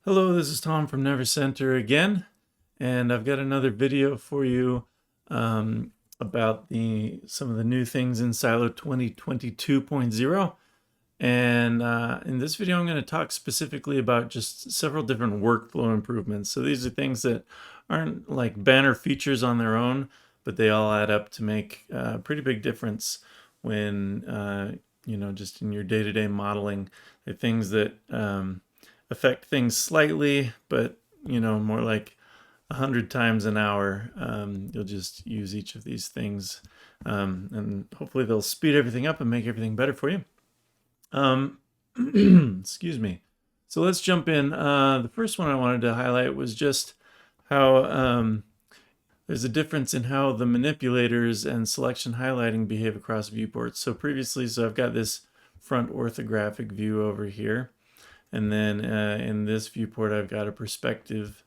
Hello, this is Tom from Never Center again, and I've got another video for you about some of the new things in Silo 2022.0. And in this video, I'm going to talk specifically about just several different workflow improvements. So these are things that aren't like banner features on their own, but they all add up to make a pretty big difference when, just in your day-to-day modeling. They're things that affect things slightly, but more like 100 times an hour. You'll just use each of these things, and hopefully they'll speed everything up and make everything better for you. Excuse me. So let's jump in. The first one I wanted to highlight was just how there's a difference in how the manipulators and selection highlighting behave across viewports. So previously, I've got this front orthographic view over here. And then in this viewport, I've got a perspective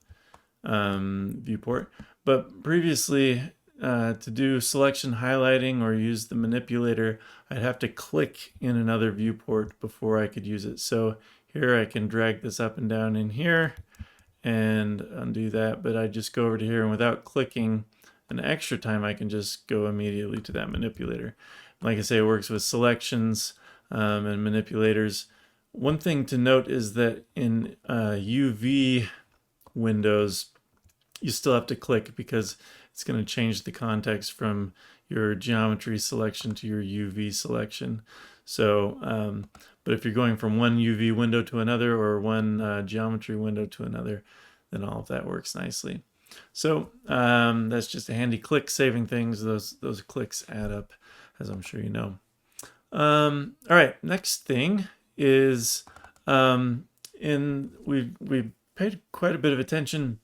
viewport. But previously, to do selection highlighting or use the manipulator, I'd have to click in another viewport before I could use it. So here I can drag this up and down in here and undo that. But I just go over to here, and without clicking an extra time, I can just go immediately to that manipulator. Like I say, it works with selections and manipulators. One thing to note is that in UV windows, you still have to click because it's going to change the context from your geometry selection to your UV selection. So, but if you're going from one UV window to another or one geometry window to another, then all of that works nicely. So that's just a handy click saving things. Those clicks add up, as I'm sure you know. All right, next thing is we've paid quite a bit of attention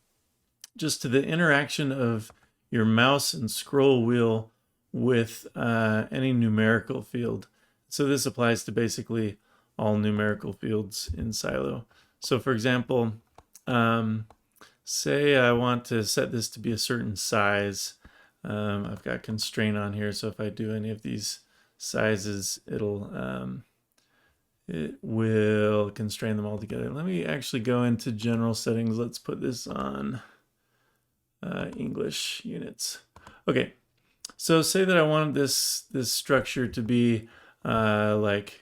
just to the interaction of your mouse and scroll wheel with any numerical field. So this applies to basically all numerical fields in Silo. So for example, say I want to set this to be a certain size. I've got constraint on here, so if I do any of these sizes, it will constrain them all together. Let me actually go into general settings. Let's put this on English units. Okay, so say that I wanted this structure to be 50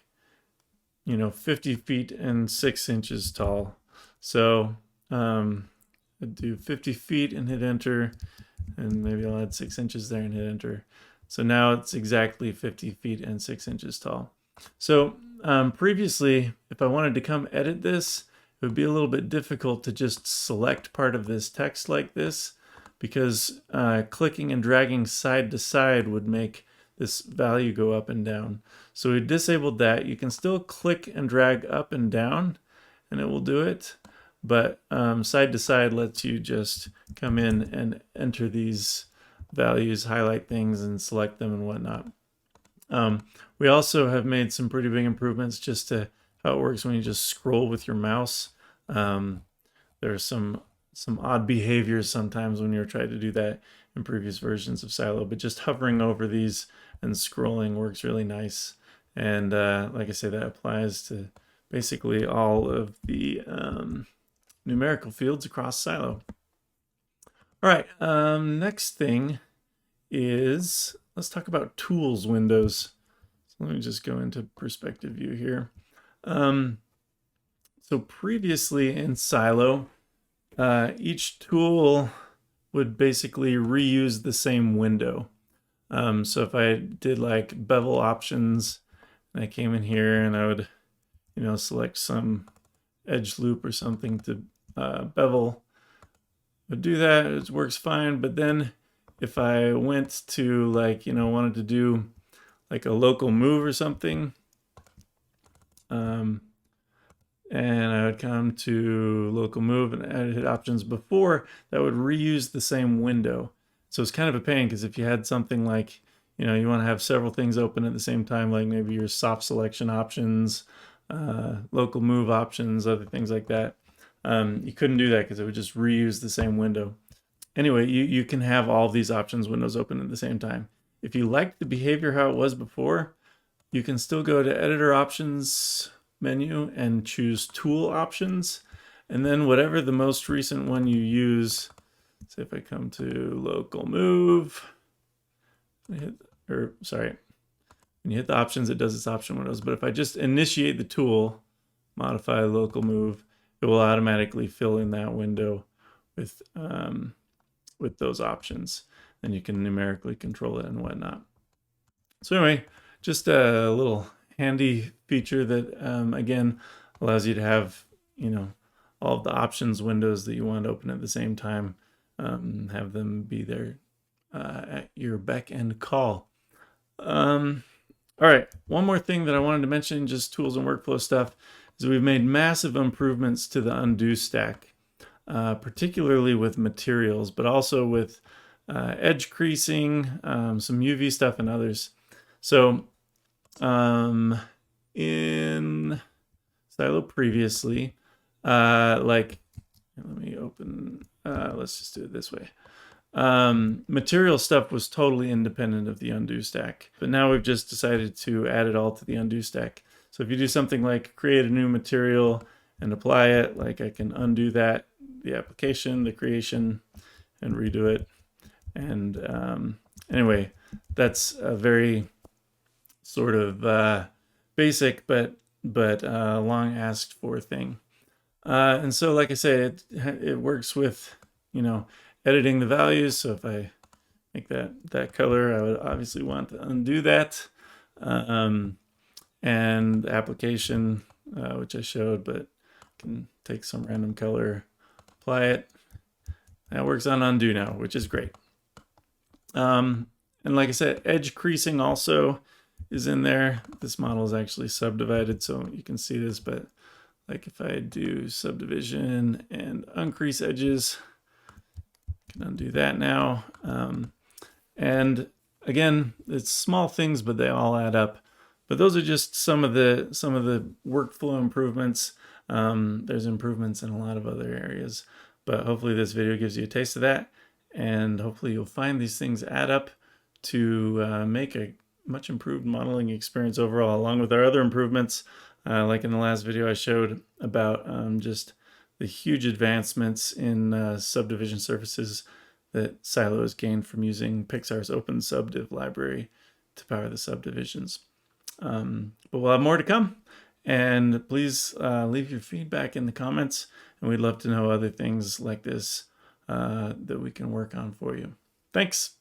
feet and 6 inches tall. So I'd do 50 feet and hit enter, and maybe I'll add 6 inches there and hit enter. So now it's exactly 50 feet and 6 inches tall. So previously, if I wanted to come edit this, it would be a little bit difficult to just select part of this text like this, because clicking and dragging side to side would make this value go up and down. So we disabled that. You can still click and drag up and down, and it will do it. But side to side lets you just come in and enter these values, highlight things, and select them and whatnot. We also have made some pretty big improvements just to how it works when you just scroll with your mouse. There are some odd behaviors sometimes when you're trying to do that in previous versions of Silo, but just hovering over these and scrolling works really nice. And like I say, that applies to basically all of the numerical fields across Silo. All right, next thing is, let's talk about tools windows. So let me just go into perspective view here. So previously in Silo, each tool would basically reuse the same window. So if I did like bevel options, and I came in here and I would, select some edge loop or something to bevel, would do that. It works fine. But then if I went to wanted to do like a local move or something, and I would come to local move and edit options before, that would reuse the same window. So it's kind of a pain, because if you had something like, you want to have several things open at the same time, like maybe your soft selection options, local move options, other things like that, you couldn't do that because it would just reuse the same window. Anyway, you can have all of these options windows open at the same time. If you liked the behavior how it was before, you can still go to editor options menu and choose tool options, And then whatever the most recent one you use, say if I come to local move, when you hit the options, it does its option windows. But if I just initiate the tool, modify local move, it will automatically fill in that window with those options. And you can numerically control it and whatnot. So anyway, just a little handy feature that, again, allows you to have, all of the options windows that you want to open at the same time, have them be there at your beck and call. All right, one more thing that I wanted to mention, just tools and workflow stuff, is we've made massive improvements to the undo stack, particularly with materials, but also with edge creasing, some UV stuff, and others. So in Silo previously, let me open, let's just do it this way. Material stuff was totally independent of the undo stack, but now we've just decided to add it all to the undo stack. So if you do something like create a new material and apply it, like I can undo that, the application, the creation, and redo it. And anyway, that's a very sort of basic but long asked for thing. And so, like I say, it works with, editing the values. So if I make that color, I would obviously want to undo that. And the application, which I showed, but can take some random color, apply it. That works on undo now, which is great. And like I said, edge creasing also is in there. This model is actually subdivided, so you can see this, but like if I do subdivision and uncrease edges, I can undo that now. And again, it's small things, but they all add up. But those are just some of the workflow improvements. There's improvements in a lot of other areas, but hopefully this video gives you a taste of that, and hopefully you'll find these things add up to make a much improved modeling experience overall, along with our other improvements. Like in the last video I showed about just the huge advancements in subdivision surfaces that Silo has gained from using Pixar's open subdiv library to power the subdivisions. But we'll have more to come, and please leave your feedback in the comments, and we'd love to know other things like this that we can work on for you. Thanks.